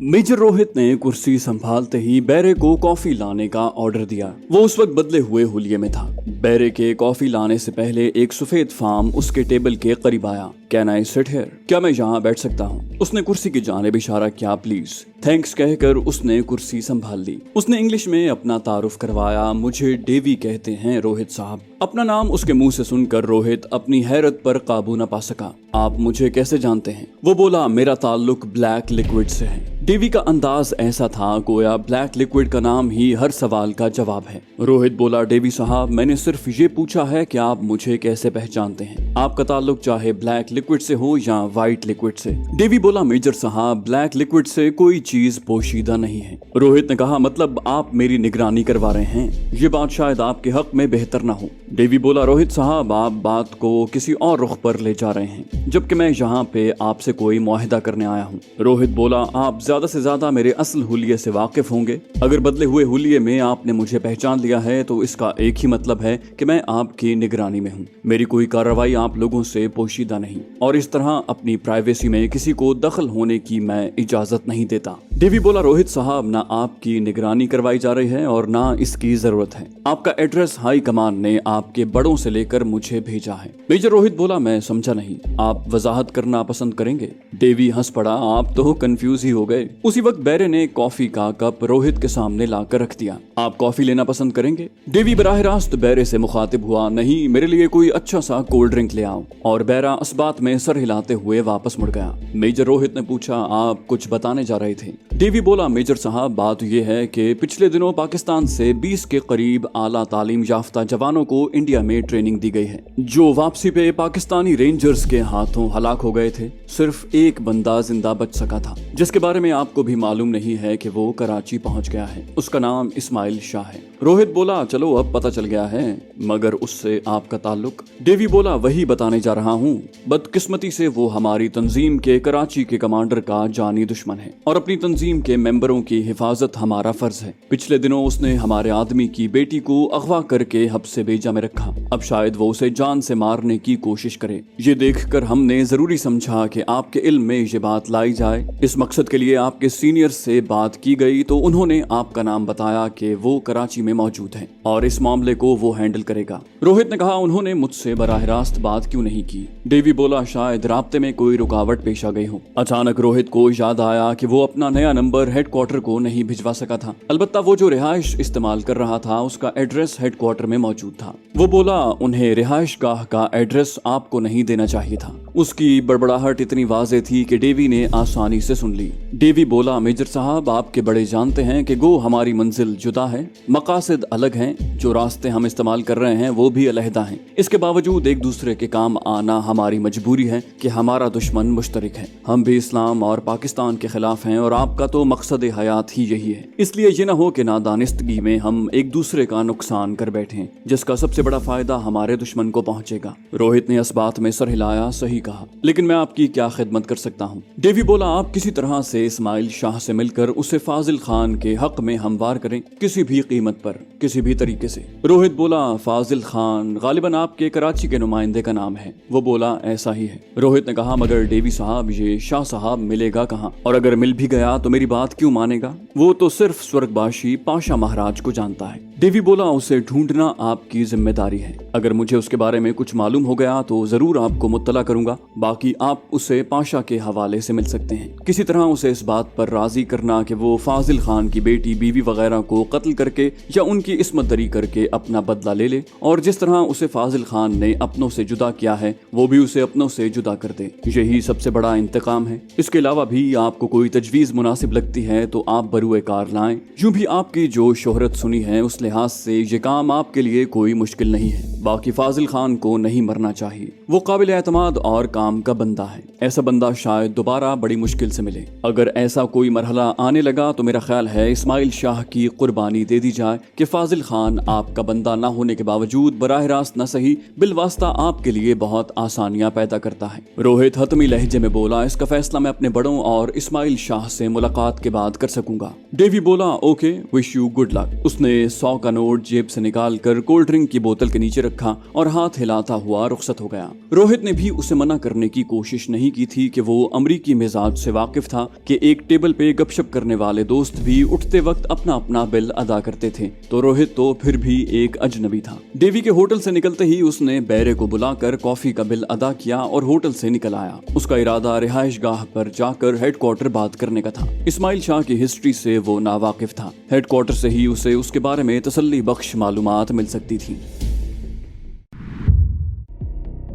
Major Rohit ने कुर्सी संभालते ही बैरे को कॉफी लाने का ऑर्डर दिया। वो उस वक्त बदले हुए हुलिये में था। बैरे के कॉफी लाने से पहले एक सफेद फार्म उसके टेबल के करीब आया। Can I sit here? क्या मैं यहाँ बैठ सकता हूँ? उसने कुर्सी की जानिब इशारा किया। प्लीज। थैंक्स कहकर उसने कुर्सी संभाल ली। उसने इंग्लिश में अपना तारुफ करवाया। मुझे डेवी कहते हैं रोहित साहब। अपना नाम उसके मुंह से सुनकर रोहित अपनी हैरत पर काबू न पा सका। आप मुझे कैसे जानते हैं? वो बोला, मेरा ताल्लुक ब्लैक लिक्विड से है। डेवी का अंदाज ऐसा था गोया ब्लैक लिक्विड का नाम ही हर सवाल का जवाब है। रोहित बोला, डेवी साहब, मैंने सिर्फ ये पूछा है कि आप मुझे कैसे पहचानते हैं। आपका ताल्लुक चाहे ब्लैक लिक्विड से हो या व्हाइट लिक्विड से। डेवी बोला, मेजर साहब, ब्लैक लिक्विड से कोई चीज पोशीदा नहीं है। रोहित ने कहा, मतलब आप मेरी निगरानी करवा रहे हैं? ये बात शायद आपके हक में बेहतर ना हो। डेवी बोला, रोहित साहब, आप बात को किसी और रुख पर ले जा रहे हैं, जबकि मैं यहाँ पे आपसे कोई मुआहिदा करने आया हूँ। रोहित बोला, आप ज्यादा से ज्यादा मेरे असल हुलिये से वाकिफ होंगे। अगर बदले हुए हुलिये में आपने मुझे पहचान लिया है तो इसका एक ही मतलब है कि मैं आपकी निगरानी में हूँ। मेरी कोई कार्रवाई आप लोगों से पोशीदा नहीं, और इस तरह अपनी प्राइवेसी में किसी को दखल होने की मैं इजाजत नहीं देता। डेवी बोला, रोहित साहब, ना आपकी निगरानी करवाई जा रही है और ना इसकी जरूरत है। आपका एड्रेस हाई कमान ने आपके बड़ों से लेकर मुझे भेजा है। मेजर रोहित बोला, मैं समझा नहीं, आप वजाहत करना पसंद करेंगे? डेवी हंस पड़ा, आप तो कंफ्यूज ही हो गए। उसी वक्त बैरे ने कॉफी का कप रोहित के सामने लाकर रख दिया। आप कॉफी लेना पसंद करेंगे? डेवी बराह रास्त बैरे से मुखातिब हुआ, नहीं, मेरे लिए कोई अच्छा सा कोल्ड ड्रिंक ले आओ। और बैरा अस्बात में सर हिलाते हुए वापस मुड़ गया। मेजर रोहित ने पूछा, आप कुछ बताने जा रहे थे? डेवी बोला, मेजर साहब, बात यह है कि पिछले दिनों पाकिस्तान से 20 के करीब आला तालीम याफ्ता जवानों को इंडिया में ट्रेनिंग दी गई है, जो वापसी पे पाकिस्तानी रेंजर्स के हाथों हलाक हो गए थे। सिर्फ एक बंदा जिंदा बच सका था, जिसके बारे में आपको भी मालूम नहीं है कि वो कराची पहुंच गया है। उसका नाम इस्माइल शाह है। रोहित बोला, चलो अब पता चल गया है, मगर उससे आपका ताल्लुक? डेवी बोला, वही बताने जा रहा हूँ। बदकिस्मती से वो हमारी तंजीम के कराची के कमांडर का जानी दुश्मन है, और अपनी तंजीम के मेंबरों की हिफाजत हमारा फर्ज है। पिछले दिनों उसने हमारे आदमी की बेटी को अगवा करके हब्से बेजा में रखा। अब शायद वो उसे जान से मारने की कोशिश करे। ये देखकर हमने जरूरी समझा कि आपके इल्म में ये बात लाई जाए। इस मकसद के लिए आपके सीनियर से बात की गई तो उन्होंने आपका नाम बताया कि वो कराची में मौजूद है और इस मामले को वो हैंडल करेगा। रोहित ने कहा, उन्होंने मुझसे बराह रास्त बात क्यों नहीं की? डेवी बोला, शायद राब्ते में कोई रुकावट पेश आ गई हो। अचानक रोहित को याद आया कि वो अपना नया नंबर हेडक्वार्टर को नहीं भिजवा सका था। अलबत्ता वो जो रिहाइश इस्तेमाल कर रहा था उसका एड्रेस हेडक्वार्टर में मौजूद था। वो बोला, उन्हें रिहाइश गाह का एड्रेस आपको नहीं देना चाहिए था। उसकी बड़बड़ाहट इतनी वाज़ेह थी कि डेवी ने आसानी से सुन ली। डेवी बोला, मेजर साहब, आपके बड़े जानते हैं कि गो हमारी मंजिल जुदा है, मकासद अलग हैं, जो रास्ते हम इस्तेमाल कर रहे हैं वो भी अलहदा हैं। इसके बावजूद एक दूसरे के काम आना हमारी मजबूरी है कि हमारा दुश्मन मुश्तरक है। हम भी इस्लाम और पाकिस्तान के खिलाफ हैं और आपका तो मकसद हयात ही यही है। इसलिए ये ना हो कि नादानिस्तगी में हम एक दूसरे का नुकसान कर बैठें, जिसका सबसे बड़ा फायदा हमारे दुश्मन को पहुंचेगा। रोहित ने इस बात में सर हिलाया, सही कहा, लेकिन मैं आपकी क्या खिदमत कर सकता हूँ? डेवी बोला, आप किसी तरह से इस्माइल शाह से मिलकर उसे फाजिल खान के हक में हमवार करें, किसी भी कीमत पर, किसी भी तरीके से। रोहित बोला, फाजिल खान गालिबन आपके कराची के नुमाइंदे का नाम है। वो बोला, ऐसा ही है। रोहित ने कहा, मगर डेवी साहब, ये शाह साहब मिलेगा कहाँ? और अगर मिल भी गया तो मेरी बात क्यों मानेगा? वो तो सिर्फ स्वर्गबाशी पाशा महाराज को जानता है। डेवी बोला, उसे ढूंढना आपकी जिम्मेदारी है। अगर मुझे उसके बारे में कुछ मालूम हो गया तो जरूर आपको मुत्तला करूंगा। बाकी आप उसे पाशा के हवाले से मिल सकते हैं। किसी तरह उसे इस बात पर राजी करना कि वो फाजिल खान की बेटी, बीवी वगैरह को कत्ल करके या उनकी इस्मत दरी करके अपना बदला ले ले, और जिस तरह उसे फाजिल खान ने अपनों से जुदा किया है वो भी उसे अपनों से जुदा कर दे। यही सबसे बड़ा इंतकाम है। इसके अलावा भी आपको कोई तजवीज मुनासिब लगती है तो आप बरूए कार लाएं। यूं भी आपकी जो शोहरत सुनी है उस लिहाज से ये काम आपके लिए कोई मुश्किल नहीं है। बाकी फाजिल खान को नहीं मरना चाहिए। वो काबिल एतमाद और काम का बंदा है। ऐसा बंदा शायद दोबारा बड़ी मुश्किल से मिले। अगर ऐसा कोई मरहला आने लगा तो मेरा ख्याल है इस्माइल शाह की कुर्बानी दे दी जाए कि फाजिल खान आपका बंदा ना होने के बावजूद बराह रास्त न सही बिलवास्ता आपके लिए बहुत आसानियां पैदा करता है। रोहित हतमी लहजे में बोला, इसका फैसला मैं अपने बड़ों और इस्माइल शाह से मुलाकात के बाद कर सकूंगा। डेवी बोला, okay, wish you good luck. उसने 100 100 का नोट जेब से निकाल कर कोल्ड ड्रिंक की बोतल के नीचे रखा और हाथ हिलाता हुआ रुखसत हो गया। रोहित ने भी उसे मना करने की कोशिश नहीं की थी कि वो अमरीकी मिजाज से वाकिफ था कि एक टेबल पे गपशप करने वाले दोस्त भी उठते वक्त अपना अपना बिल अदा करते थे, तो रोहित तो फिर भी एक अजनबी था। डेवी के होटल से निकलते ही उसने बैरे को बुलाकर कॉफी का बिल अदा किया और होटल से निकल आया। उसका इरादा रिहाइश गाह पर जाकर हेडक्वार्टर बात करने का था। इस्माइल शाह की हिस्ट्री से वो नावाकिफ था। हेडक्वार्टर से ही उसे उसके बारे में तसल्ली बख्श मालूमात मिल सकती थी।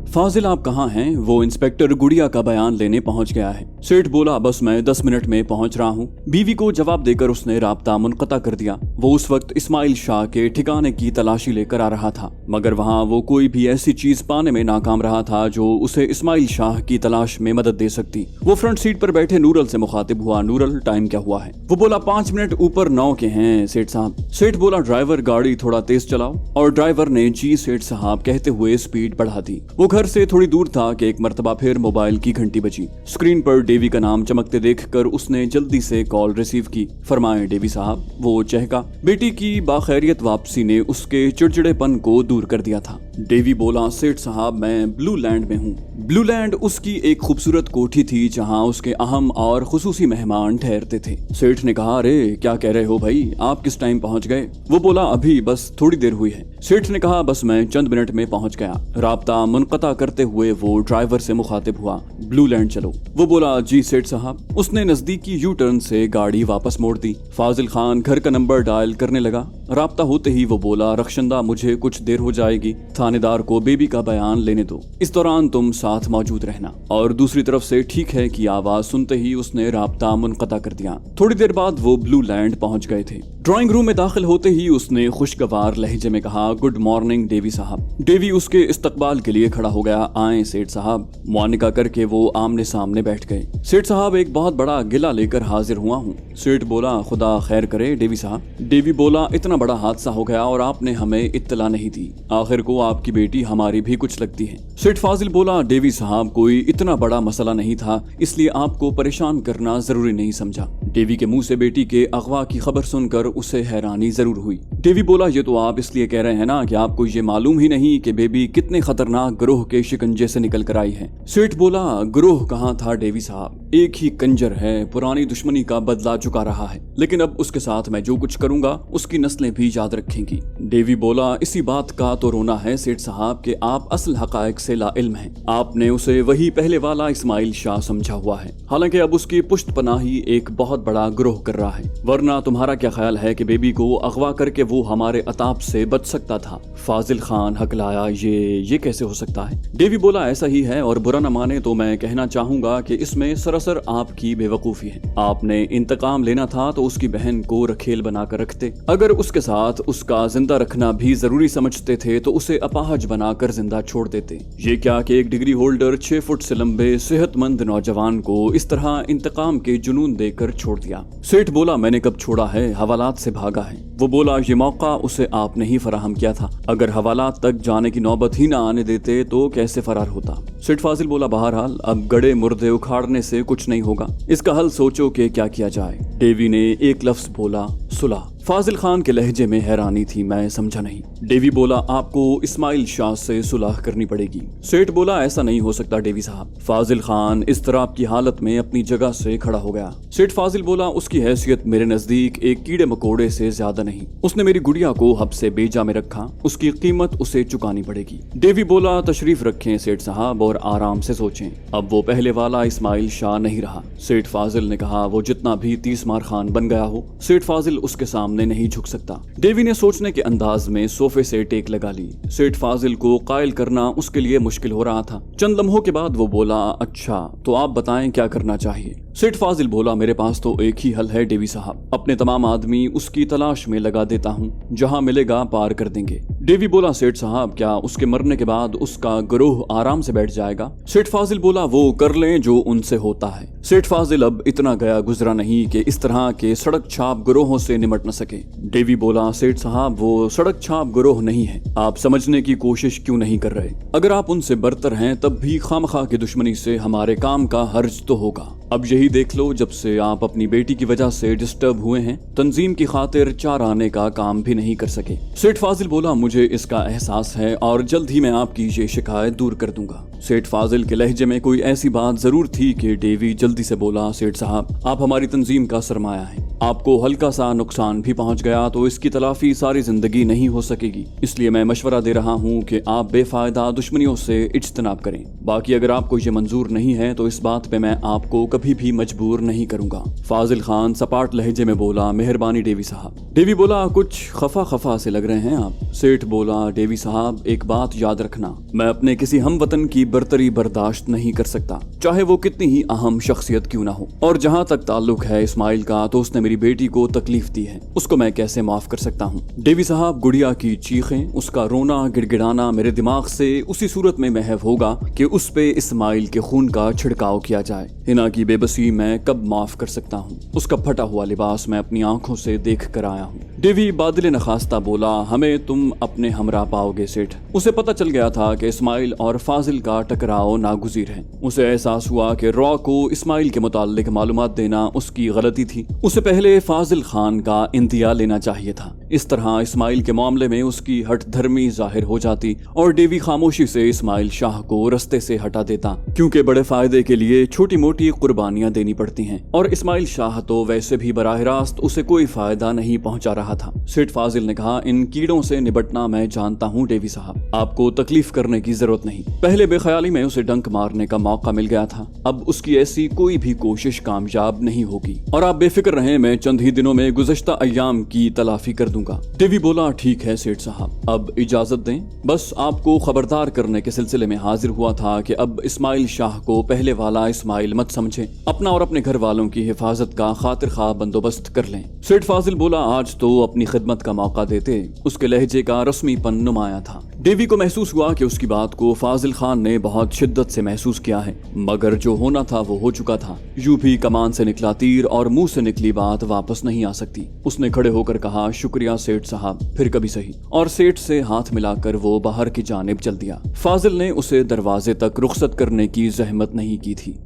फाजिल आप कहाँ हैं? वो इंस्पेक्टर गुड़िया का बयान लेने पहुंच गया है। सेठ बोला बस मैं 10 मिनट में पहुंच रहा हूँ। बीवी को जवाब देकर उसने राब्ता मुनक़ता कर दिया। वो उस वक्त इस्माइल शाह के ठिकाने की तलाशी लेकर आ रहा था, मगर वहाँ वो कोई भी ऐसी चीज पाने में नाकाम रहा था जो उसे इस्माइल शाह की तलाश में मदद दे सकती। वो फ्रंट सीट पर बैठे नूरल से मुखातिब हुआ। नूरल टाइम क्या हुआ है? वो बोला 5 मिनट ऊपर 9 के हैं सेठ साहब। सेठ बोला ड्राइवर गाड़ी थोड़ा तेज चलाओ, और ड्राइवर ने जी सेठ साहब कहते हुए स्पीड बढ़ा दी। वो घर से थोड़ी दूर था कि एक मर्तबा फिर मोबाइल की घंटी बजी। स्क्रीन पर डेवी का नाम चमकते देखकर उसने जल्दी से कॉल रिसीव की। फरमाएं डेवी साहब। वो चहका। बेटी की बाखैरियत वापसी ने उसके चिड़चिड़ेपन को दूर कर दिया था। डेवी बोला सेठ साहब मैं ब्लू लैंड में हूँ। ब्लू लैंड उसकी एक खूबसूरत कोठी थी जहाँ उसके अहम और खुसूसी मेहमान ठहरते थे। सेठ ने कहा अरे क्या कह रहे हो भाई, आप किस टाइम पहुँच गए? वो बोला अभी बस थोड़ी देर हुई है। सेठ ने कहा बस मैं चंद मिनट में पहुँच गया। राब्ता मुनक़ता करते हुए वो ड्राइवर से मुखातिब हुआ। ब्लू लैंड चलो। वो बोला जी सेठ साहब। उसने नजदीकी यू टर्न से गाड़ी वापस मोड़ दी। फाजिल खान घर का नंबर डायल करने लगा। राब्ता होते ही वो बोला रखशंदा मुझे कुछ देर हो जाएगी, थानेदार को बेबी का बयान लेने दो, इस दौरान तुम साथ मौजूद रहना। और दूसरी तरफ से ठीक है की आवाज सुनते ही उसने राब्ता मुनक़ता कर दिया। थोड़ी देर बाद वो ब्लू लैंड पहुंच गए थे। ड्राइंग रूम में दाखिल होते ही उसने खुशगवार लहजे में कहा गुड मॉर्निंग डेवी साहब। डेवी उसके इस्तकबाल के लिए खड़ा हो गया। आए सेठ साहब। मुआनिका करके वो आमने सामने बैठ गए। सेठ साहब एक बहुत बड़ा गिला लेकर हाजिर हुआ हूँ। सेठ बोला खुदा खैर करे डेवी साहब। डेवी बोला इतना बड़ा हादसा हो गया और आपने हमें इत्तला नहीं दी। आखिर को आपकी बेटी हमारी भी कुछ लगती है। सेठ फाजिल बोला डेवी साहब कोई इतना बड़ा मसला नहीं था, इसलिए आपको परेशान करना जरूरी नहीं समझा। डेवी के मुंह से बेटी के अगवा की खबर सुनकर उसे हैरानी जरूर हुई। डेवी बोला ये तो आप इसलिए कह रहे हैं ना कि आपको ये मालूम ही नहीं कि बेबी कितने खतरनाक ग्रोह के शिकंजे से निकल कर आई है। सेठ बोला ग्रोह कहाँ था डेवी साहब, एक ही कंजर है, पुरानी दुश्मनी का बदला चुका रहा है, लेकिन अब उसके साथ मैं जो कुछ करूंगा उसकी नस्लें भी याद रखेंगी। डेवी बोला इसी बात का तो रोना है सेठ साहब कि आप असल हकायक से लाइल्म हैं। आपने उसे वही पहले वाला इस्माइल शाह समझा हुआ है, हालांकि अब उसकी पुश्त पनाही एक बहुत बड़ा ग्रोह कर रहा है। वरना तुम्हारा क्या ख्याल है कि बेबी को अगवा करके वो हमारे अताब से बच सकता था? फाजिल खान हकलाया ये कैसे हो सकता है? डेवी बोला ऐसा ही है, और बुरा न माने तो मैं कहना चाहूंगा कि इसमें सरासर आपकी बेवकूफी है। आपने इंतकाम लेना था तो उसकी बहन को रखेल बनाकर रखते। अगर उसके साथ उसका जिंदा रखना भी जरूरी समझते थे तो उसे अपाहज बनाकर जिंदा छोड़ देते। ये क्या कि एक डिग्री होल्डर 6 फुट से लंबे सेहतमंद नौजवान को इस तरह इंतकाम के जुनून देकर छोड़ दिया। सेठ बोला मैंने कब छोड़ा है, हवालात से भागा है। वो बोला ये मौका उसे आपने ही फराहम किया था, अगर हवालात तक जाने की नौबत ही ना आने देते तो कैसे फरार होता? सेठ फाजिल बोला बहरहाल अब गड़े मुर्दे उखाड़ने से कुछ नहीं होगा, इसका हल सोचो कि क्या किया जाए। डेवी ने एक लफ्ज बोला सुलह। फाजिल खान के लहजे में हैरानी थी, मैं समझा नहीं। डेवी बोला आपको इस्माइल शाह से सुलह करनी पड़ेगी। सेठ बोला ऐसा नहीं हो सकता डेवी साहब। फाजिल खान इस तरह की हालत में अपनी जगह से खड़ा हो गया। सेठ फाजिल बोला उसकी हैसियत मेरे नजदीक एक कीड़े मकोड़े से ज्यादा नहीं। उसने मेरी गुड़िया को हब से बेजा में रखा, उसकी कीमत उसे चुकानी पड़ेगी। डेवी बोला तशरीफ रखें सेठ साहब और आराम से सोचें, अब वो पहले वाला इस्माइल शाह नहीं रहा। सेठ फाजिल ने कहा वो जितना भी 30 मार खान बन गया हो, सेठ फाजिल उसके सामने नहीं झुक सकता। डेवी ने सोचने के अंदाज में सोफे से टेक लगा ली। सेठ फाजिल को कायल करना उसके लिए मुश्किल हो रहा था। चंद लम्हों के बाद वो बोला अच्छा तो आप बताएं क्या करना चाहिए? सेठ फाजिल बोला मेरे पास तो एक ही हल है डेवी साहब, अपने तमाम आदमी उसकी तलाश में लगा देता हूँ, जहाँ मिलेगा पार कर देंगे। डेवी बोला सेठ साहब क्या उसके मरने के बाद उसका गिरोह आराम से बैठ जाएगा? सेठ फाजिल बोला वो कर लें जो उनसे होता है। सेठ फाजिल अब इतना गया गुजरा नहीं कि इस तरह के सड़क छाप गिरोहों से निमट न सके। डेवी बोला सेठ साहब वो सड़क छाप गिरोह नहीं है, आप समझने की कोशिश क्यों नहीं कर रहे? अगर आप उनसे बरतर हैं तब भी खामखा की दुश्मनी से हमारे काम का हर्ज तो होगा। अब यही देख लो, जब से आप अपनी बेटी की वजह से डिस्टर्ब हुए हैं, तंजीम की खातिर चार आने का काम भी नहीं कर सके। सेठ फाजिल बोला, मुझे इसका एहसास है और जल्द ही मैं आपकी ये शिकायत दूर कर दूंगा। सेठ फाजिल के लहजे में कोई ऐसी बात जरूर थी कि डेवी जल्दी से बोला, सेठ साहब, आप हमारी तंजीम का सरमाया है, आपको हल्का सा नुकसान भी पहुंच गया तो इसकी तलाफी सारी जिंदगी नहीं हो सकेगी, इसलिए मैं मशवरा दे रहा हूं कि आप बेफायदा दुश्मनियों से इज्तनाब करें। बाकी अगर आपको ये मंजूर नहीं है तो इस बात पे मैं आपको कभी भी मजबूर नहीं करूंगा। फाजिल खान सपाट लहजे में बोला, मेहरबानी डेवी साहब। डेवी बोला, कुछ खफा खफा से लग रहे हैं आप। सेठ बोला, डेवी साहब, एक बात याद रखना, मैं अपने किसी हमवतन की बरतरी बर्दाश्त नहीं कर सकता, चाहे वो कितनी ही अहम शख्सियत क्यों ना हो। और जहाँ तक ताल्लुक है इस्माइल का, तो उसने मेरी बेटी को तकलीफ दी है, उसको मैं कैसे माफ कर सकता हूँ। डेवी साहब, गुड़िया की चीखें, उसका रोना गिड़गिड़ाना मेरे दिमाग से उसी सूरत में महव होगा कि उस पे इस्माइल के खून का छिड़काव किया जाए। हिना की बेबसी मैं कब माफ कर सकता हूँ, उसका फटा हुआ लिबास मैं अपनी आंखों से देख कर आया हूँ। डेवी बादल नखास्ता बोला, हमें तुम अपने हमरा पाओगे सेठ। उसे पता चल गया था कि इस्माइल और फाजिल का टकराव नागुजीर है। उसे एहसास हुआ कि रॉ को इस्माइल के मुताल्लिक मालूमात देना उसकी गलती थी। उसे पहले फाजिल खान का इंतिया लेना चाहिए था। इस तरह इस्माइल के मामले में उसकी हठ धर्मी जाहिर हो जाती और डेवी खामोशी से इस्माइल शाह को रस्ते से हटा देता, क्योंकि बड़े फायदे के लिए छोटी मोटी कुर्बानियां देनी पड़ती हैं और इस्माइल शाह तो वैसे भी बराह रास्त उसे कोई फायदा नहीं पहुंचा रहा था। सेठ फाजिल ने कहा, इन कीड़ों से निपटना मैं जानता हूँ डेवी साहब, आपको तकलीफ करने की जरूरत नहीं। पहले बेख्याली में उसे डंक मारने का मौका मिल गया था, अब उसकी ऐसी कोई भी कोशिश कामयाब नहीं होगी। और आप बेफिक्र रहें, मैं चंद ही दिनों में गुज़श्ता अय्याम की तलाफी कर दूंगा। डेवी बोला, ठीक है सेठ साहब, अब इजाजत दें। बस आपको खबरदार करने के सिलसिले में हाजिर हुआ था कि अब इस्माइल शाह को पहले वाला इस्माइल मत समझें, अपना और अपने घर वालों की हिफाजत का खातिर खा बंदोबस्त कर लें। सेठ फाजिल बोला, आज तो अपनी खिदमत का मौका देते। उसके लहजे का रस्मीपन नुमाया था। डेवी को महसूस हुआ कि उसकी बात को फाजिल खान ने बहुत शिद्दत से महसूस किया है, मगर जो होना था वो हो चुका था। यूं भी कमान से निकला तीर और मुंह से निकली बात वापस नहीं आ सकती। उसने खड़े होकर कहा, शुक्रिया सेठ साहब, फिर कभी सही। और सेठ से हाथ मिलाकर वो बाहर की जानिब चल दिया। फाजिल ने उसे दरवाजे तक रुखसत करने की जहमत नहीं की थी।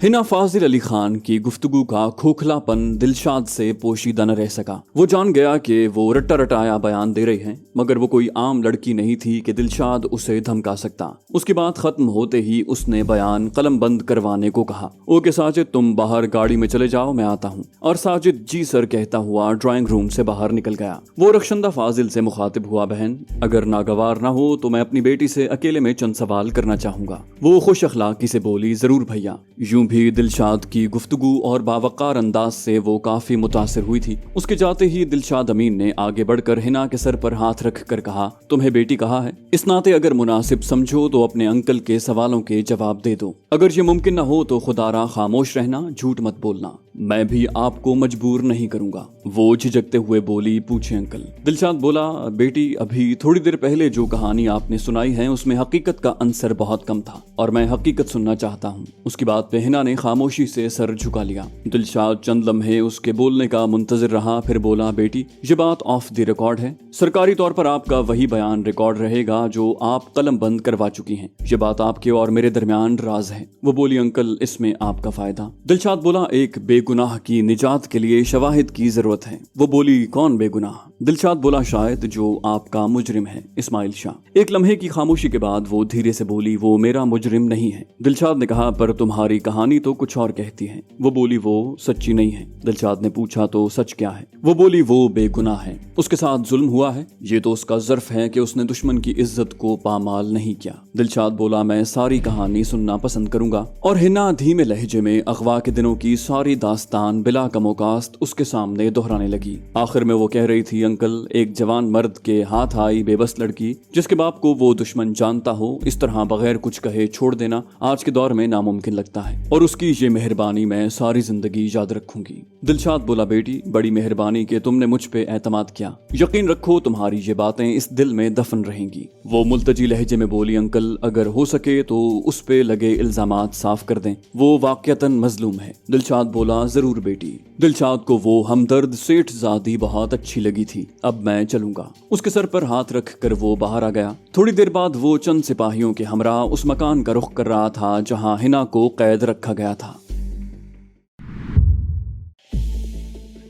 हिना फाजिल अली खान की गुफ्तगू का खोखलापन दिलशाद से पोशीदा न रह सका। वो जान गया कि वो रट्टा रटाया बयान दे रही हैं, मगर वो कोई आम लड़की नहीं थी कि दिलशाद उसे धमका सकता। उसकी बात खत्म होते ही उसने बयान कलम बंद करवाने को कहा। ओके साजिद, तुम बाहर गाड़ी में चले जाओ, मैं आता हूँ। और साजिद जी सर कहता हुआ ड्राइंग रूम से बाहर निकल गया। वो रखशंदा फाजिल से मुखातिब हुआ, बहन अगर नागवार ना हो तो मैं अपनी बेटी से अकेले में चंद सवाल करना चाहूंगा। वो खुश अखलाकी से बोली, जरूर भैया। यूं भी दिलशाद की गुफ्तगू और बावकार अंदाज से वो काफी मुतासिर हुई थी। उसके जाते ही दिलशाद अमीन ने आगे बढ़कर हिना के सर पर हाथ रख कर कहा, तुम्हें बेटी कहा है, इस नाते अगर मुनासिब समझो तो अपने अंकल के सवालों के जवाब दे दो। अगर ये मुमकिन न हो तो खुदारा खामोश रहना, झूठ मत बोलना, मैं भी आपको मजबूर नहीं करूंगा। वो झिझकते हुए बोली, पूछे अंकल। दिलशाद बोला, बेटी अभी थोड़ी देर पहले जो कहानी आपने सुनाई है उसमें हकीकत का अंसर बहुत कम था और मैं हकीकत सुनना चाहता हूँ। उसकी बात पे हिना ने खामोशी से सर झुका लिया। दिलशाद चंद लम्हे उसके बोलने का मुंतजिर रहा, फिर बोला, बेटी ये बात ऑफ द रिकॉर्ड है, सरकारी तौर पर आपका वही बयान रिकॉर्ड रहेगा जो आप कलम बंद करवा चुकी हैं। ये बात आपके और मेरे दरमियान राज है। वो बोली, अंकल इसमें आपका फायदा। दिलशाद बोला, एक बेगुनाह की निजात के लिए शवाहिद की जरूरत है। वो बोली, कौन बेगुनाह? दिलशाद बोला, शायद जो आपका मुजरिम है, इस्माइल शाह। एक लम्हे की खामोशी के बाद वो धीरे से बोली, वो मेरा मुजरिम नहीं है। दिलशाद ने कहा, पर तुम्हारी कहानी तो कुछ और कहती है। वो बोली, वो सच्ची नहीं है। दिलशाद ने पूछा, तो सच क्या है? वो बोली, वो बेगुनाह है, उसके साथ जुल्म हुआ है, ये तो उसका ज़र्फ है कि उसने दुश्मन की इज्जत को पामाल नहीं किया। दिलशाद बोला, मैं सारी कहानी सुनना पसंद करूंगा। और हिना धीमे लहजे में अगवा के दिनों की सारी दास्तान बिला कमोकास्त उसके सामने दोहराने लगी। आखिर में वो कह रही थी, अंकल एक जवान मर्द के हाथ आई बेबस लड़की जिसके बाप को वो दुश्मन जानता हो, इस तरह बगैर कुछ कहे छोड़ देना आज के दौर में नामुमकिन लगता है, और उसकी ये मेहरबानी मैं सारी जिंदगी याद रखूंगी। दिलशाद बोला, बेटी बड़ी मेहरबानी कि तुमने मुझ पे एतमाद किया, यकीन रखो तुम्हारी ये बातें इस दिल में दफन रहेंगी। वो मुल्तजी लहजे में बोली, अंकल अगर हो सके तो उस पे लगे इल्जामात साफ कर दें, वो वाकयतन मजलूम है। दिलशाद बोला, बोला जरूर बेटी। दिलशाद को वो हमदर्द सेठ ज़ादी बहुत अच्छी लगी थी। अब मैं चलूंगा। उसके सर पर हाथ रख कर वो बाहर आ गया। थोड़ी देर बाद वो चंद सिपाहियों के हमरा उस मकान का रुख कर रहा था जहां हिना को कैद रखा गया था।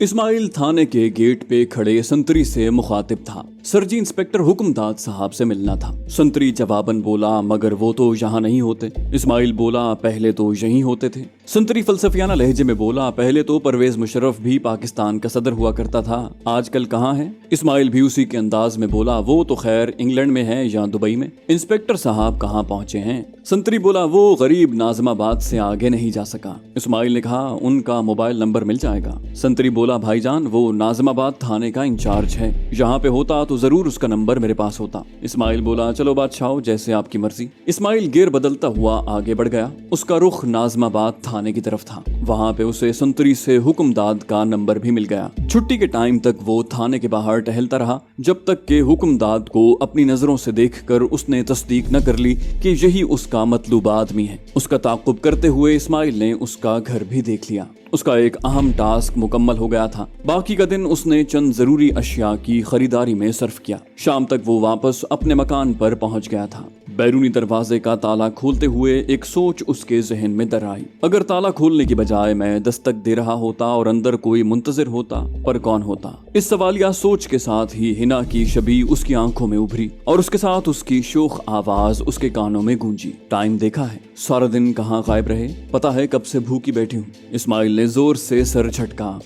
इस्माइल थाने के गेट पे खड़े संतरी से मुखातिब था। सर जी, इंस्पेक्टर हुक्मदाद साहब से मिलना था। संतरी जवाबन बोला, मगर वो तो यहाँ नहीं होते। इस्माइल बोला, पहले तो यहीं होते थे। संतरी फलसफियाना लहजे में बोला, पहले तो परवेज मुशर्रफ भी पाकिस्तान का सदर हुआ करता था, आजकल कहाँ है? इस्माइल भी उसी के अंदाज में बोला, वो तो खैर इंग्लैंड में है या दुबई में। इंस्पेक्टर साहब कहाँ पहुँचे हैं? संतरी बोला, वो गरीब नाज़िमाबाद से आगे नहीं जा सका। इस्माइल ने कहा, उनका मोबाइल नंबर मिल जाएगा। संतरी बोला, भाईजान वो नाज़िमाबाद थाने का इंचार्ज है, यहाँ पे होता तो जरूर उसका नंबर मेरे पास होता। इस्माइल बोला, चलो बादशाह जैसे आपकी मर्जी। इस्माइल गियर बदलता हुआ आगे बढ़ गया। उसका रुख नाज़िमाबाद थाने की तरफ था। वहाँ पे उसे संतरी से हुक्मदाद का नंबर भी मिल गया। छुट्टी के टाइम तक वो थाने के बाहर टहलता रहा, जब तक के हुक्मदाद को अपनी नजरों से देखकर उसने तस्दीक न कर ली कि यही उसका मतलूब आदमी है। उसका ताक़ुब करते हुए इस्माइल ने उसका घर भी देख लिया। उसका एक अहम टास्क मुकम्मल हो गया था। बाकी का दिन उसने चंद जरूरी अशिया की खरीदारी में सर्फ किया। शाम तक वो वापस अपने मकान पर पहुंच गया था। बैरूनी दरवाजे का ताला खोलते हुए एक सोच उसके जहन में दर आई। अगर ताला खोलने की बजाय मैं दस्तक दे रहा होता और अंदर कोई मुंतजिर होता, पर कौन होता? इस सवालिया सोच के साथ ही हिना की शबी उसकी आंखों में उभरी और उसके साथ उसकी शोख आवाज उसके कानों में गूंजी। टाइम देखा है? सारा दिन कहाँ गायब रहे? पता है कब से भूखी बैठी हूँ। इस्माइल ने जोर से सर झटका।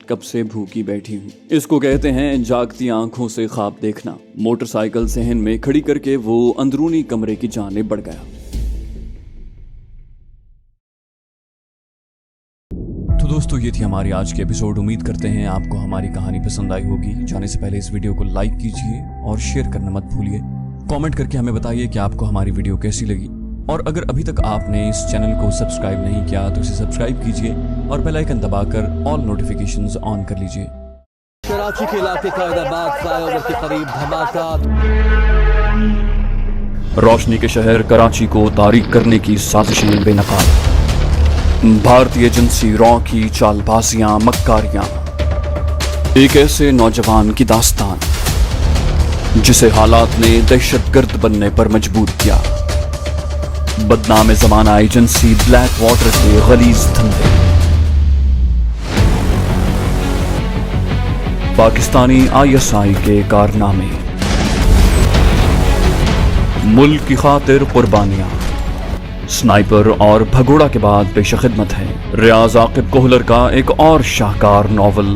कब से भूखी बैठी हूँ, इसको कहते हैं जागती आंखों से ख्वाब देखना। मोटरसाइकिल सहन में खड़ी करके वो अंदरूनी कमरे की जानिब बढ़ गया। तो दोस्तों, ये थी हमारी आज की एपिसोड। उम्मीद करते हैं आपको हमारी कहानी पसंद आई होगी। जाने से पहले इस वीडियो को लाइक कीजिए और शेयर करना मत भूलिए। कमेंट करके हमें बताइए कि आपको हमारी वीडियो कैसी लगी। और अगर अभी तक आपने इस चैनल को सब्सक्राइब नहीं किया तो इसे सब्सक्राइब कीजिए और बेल आइकन दबाकर ऑल नोटिफिकेशंस ऑन कर लीजिए। कराची के इलाके कायदाबाद फ्लाईओवर के करीब धमाका। रोशनी के शहर कराची को तारीक करने की साजिशें बेनकाब। भारतीय एजेंसी रॉ की चालबाजियां, मक्कारियां। एक ऐसे नौजवान की दास्तान जिसे हालात ने दहशतगर्द बनने पर मजबूर किया। बदनाम ज़माना एजेंसी ब्लैक वाटर के गलीज धंधे। पाकिस्तानी ISI के कारनामे। मुल्क की खातिर कुर्बानियां। स्नाइपर और भगोड़ा के बाद पेश खिदमत है रियाज आकिब कोहलर का एक और शाहकार नॉवल